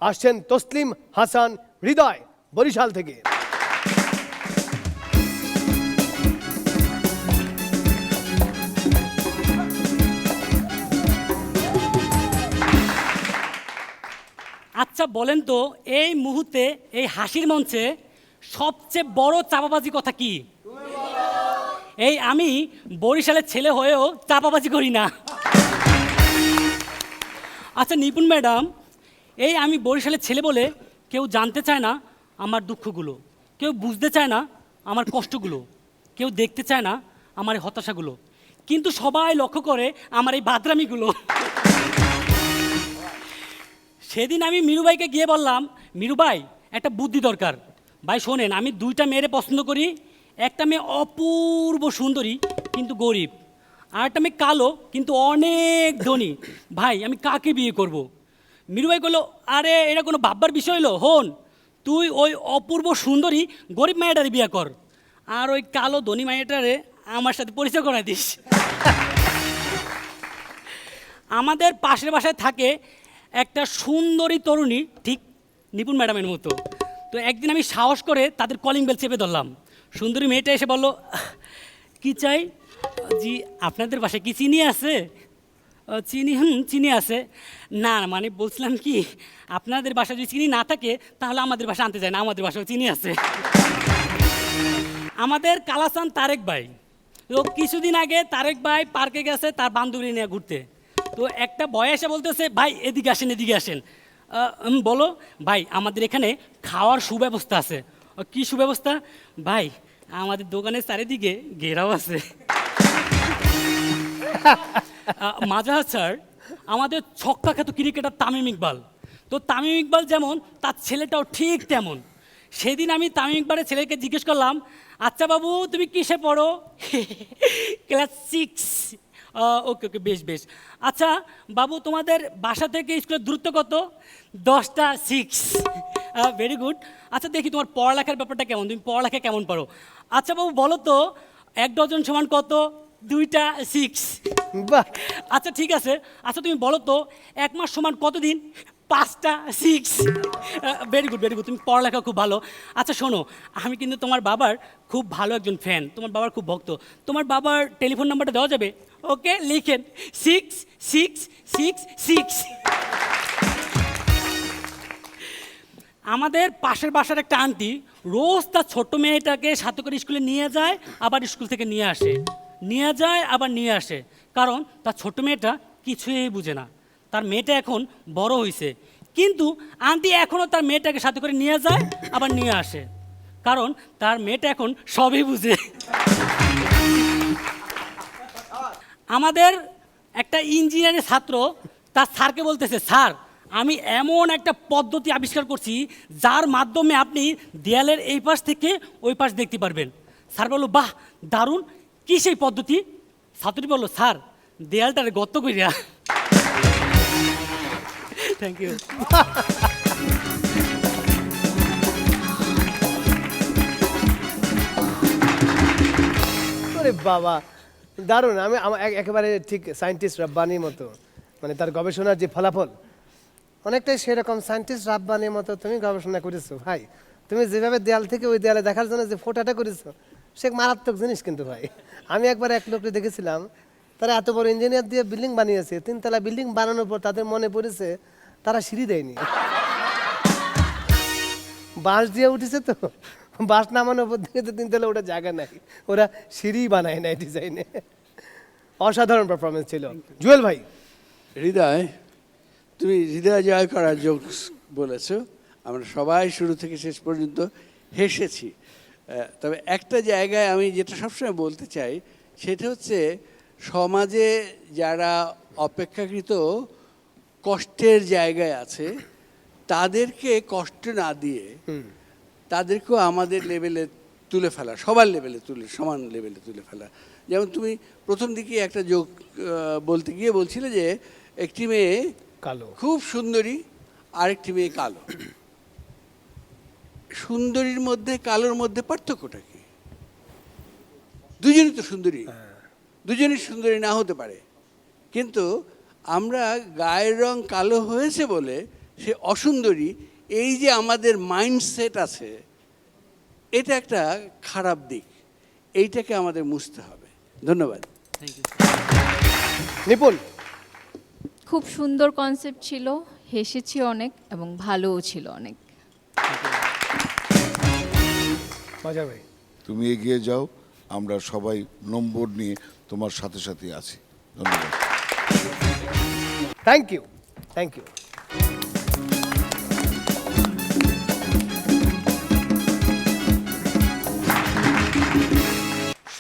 আসছেন তসলিম হাসান হৃদয় বরিশাল থেকে। আচ্ছা বলেন তো, এই মুহূর্তে এই হাসির মঞ্চে সবচেয়ে বড় চাপাবাজি কথা কি? এই আমি বরিশালের ছেলে হয়েও চাপাবাজি করি না। আচ্ছা নিপুণ ম্যাডাম, এই আমি বরিশালের ছেলে বলে কেউ জানতে চায় না আমার দুঃখগুলো, কেউ বুঝতে চায় না আমার কষ্টগুলো, কেউ দেখতে চায় না আমার এই হতাশাগুলো, কিন্তু সবাই লক্ষ্য করে আমার এই বাদরামিগুলো। সেদিন আমি মিরু ভাইকে গিয়ে বললাম, মিরু ভাই একটা বুদ্ধি দরকার। ভাই শোনেন, আমি দুইটা মেয়েরে পছন্দ করি, একটা মেয়ে অপূর্ব সুন্দরী কিন্তু গরিব, আর একটা মেয়ে কালো কিন্তু অনেক ধনী। ভাই আমি কাকে বিয়ে করব? মিরু ভাই বললো, আরে এটা কোনো ভাববার বিষয় হলো, হন তুই ওই অপূর্ব সুন্দরী গরিব মেয়েটারে বিয়ে কর, আর ওই কালো ধনী মেয়েটারে আমার সাথে পরিচয় করাই দিস। আমাদের পাশের বাসায় থাকে একটা সুন্দরী তরুণী, ঠিক নিপুণ ম্যাডামের মতো। তো একদিন আমি সাহস করে তাদের কলিং বেল চেপে ধরলাম। সুন্দরী মেয়েটা এসে বলল, কি চাই? জি আপনাদের বাসায় কি চিনি আছে? চিনি, চিনি আছে। না মানে বলছিলাম কি, আপনাদের বাসায় যদি চিনি না থাকে তাহলে আমাদের বাসা আনতে চায় না, আমাদের বাসায় চিনি আছে। আমাদের কালাসান তারেক ভাই, তো কিছুদিন আগে তারেক ভাই পার্কে গেছে তার বান্ধবী নিয়ে ঘুরতে। তো একটা বয় এসে বলতেছে, ভাই এদিকে আসেন এদিকে আসেন। বলো ভাই, আমাদের এখানে খাওয়ার সুব্যবস্থা আছে। কি সুব্যবস্থা? ভাই আমাদের দোকানের চারিদিকে ঘেরাও আছে। মাজাহার স্যার, আমাদের ছক্কা খ্যাত ক্রিকেটার তামিম ইকবাল, তো তামিম ইকবাল যেমন তার ছেলেটাও ঠিক তেমন। সেদিন আমি তামিম ইকবালের ছেলেকে জিজ্ঞেস করলাম, আচ্ছা বাবু তুমি কিসে পড়ো? ক্লাস 6। ওকে ওকে, বেশ বেশ। আচ্ছা বাবু তোমাদের বাসা থেকে স্কুলের দূরত্ব কত? 10টা 6। Very good. আচ্ছা দেখি তোমার পড়ালেখার ব্যাপারটা কেমন, তুমি পড়ালেখা কেমন পারো? আচ্ছা বাবু বলো তো 1 ডজন সমান কত? 2টা 6। বাহ, আচ্ছা ঠিক আছে। আচ্ছা তুমি বলো তো 1 মাস সমান কতদিন? 5টা 6। ভেরি গুড ভেরি গুড, তুমি পড়ালেখা খুব ভালো। আচ্ছা শোনো, আমি কিন্তু তোমার বাবার খুব ভালো একজন ফ্যান, তোমার বাবার খুব ভক্ত। তোমার বাবার টেলিফোন নাম্বারটা দেওয়া যাবে? ওকে লিখেন, 66666। আমাদের পাশের বাসার একটা আন্টি রোজ তার ছোট্ট মেয়েটাকে সাথে করে স্কুলে নিয়ে যায়, আবার স্কুল থেকে নিয়ে আসে, নিয়ে যায় আবার নিয়ে আসে, কারণ তার ছোট্ট মেয়েটা কিছুই বুঝে না। তার মেয়েটা এখন বড় হয়েছে, কিন্তু আন্টি এখনও তার মেয়েটাকে সাথে করে নিয়ে যায় আবার নিয়ে আসে, কারণ তার মেয়েটা এখন সবই বুঝে। আমাদের একটা ইঞ্জিনিয়ারের ছাত্র তার স্যারকে বলতেছে, স্যার আমি এমন একটা পদ্ধতি আবিষ্কার করছি যার মাধ্যমে আপনি দেয়ালের এই পাশ থেকে ওই পাশ দেখতে পারবেন। স্যার বললো, বাহ দারুণ, কী সেই পদ্ধতি? ছাত্রটি বললো, স্যার দেয়ালটারে গর্ত করিয়া। Thank you. ওরে বাবা দারুণ। আমি একেবারে ঠিক সায়েন্টিস্ট রাব্বানির মতো, মানে তার গবেষণার যে ফলাফল অনেকটাই সেরকম সায়েন্টিস্ট রাব্বানির মতো তুমি গবেষণা করেছো ভাই। তুমি যেভাবে দেয়াল থেকে ওই দেয়ালে দেখার জন্য যে ফোটাটা করেছো সে মারাত্মক জিনিস কিন্তু ভাই। আমি একবার এক লোককে দেখেছিলাম, তারা এত বড় ইঞ্জিনিয়ার দিয়ে বিল্ডিং বানিয়েছে, 3 তলা বিল্ডিং বানানোর পর তাদের মনে পড়েছে তারা সিঁড়ি দেয়নি, বাঁশ দিয়ে উঠেছে, তো বাঁশ নামানোর উপর থেকে তো 3 তলা ওটা জায়গা নাই, ওরা সিঁড়ি বানায় নাই ডিজাইনে। অসাধারণ পারফরমেন্স ছিল। জুয়েল ভাই। হৃদয়, তুমি হৃদয় জয় করার জোকস বলেছ, আমরা সবাই শুরু থেকে শেষ পর্যন্ত হেসেছি। তবে একটা জায়গায় আমি যেটা সবসময় বলতে চাই সেটা হচ্ছে, সমাজে যারা অপেক্ষাকৃত কষ্টের জায়গায় আছে তাদেরকে কষ্ট না দিয়ে তাদেরকেও আমাদের লেভেলে তুলে ফেলা, সবার লেভেলে সমান লেভেলে তুলে ফেলা। যেমন তুমি প্রথম দিকে একটা জোক বলতে গিয়ে বলছিলে যে একটি মেয়ে কালো, খুব সুন্দরী, আরেকটি মেয়ে কালো। সুন্দরীর মধ্যে কালোর মধ্যে পার্থক্যটা কি? দুজনই তো সুন্দরী, দুজনই সুন্দরী না হতে পারে, কিন্তু আমরা গায়ের রং কালো হয়েছে বলে সে অসুন্দরী, এই যে আমাদের মাইন্ডসেট আছে, এটা একটা খারাপ দিক। এইটাকে আমাদের মুছতে হবে। ধন্যবাদ। Thank you. নিপুণ, খুব সুন্দর কনসেপ্ট ছিল, হেসেছি অনেক এবং ভালোও ছিল অনেক। মজা ভাই। তুমি এগিয়ে যাও, আমরা সবাই নম্বর নিয়ে তোমার সাথে সাথে আছি। ধন্যবাদ। Thank you, thank you.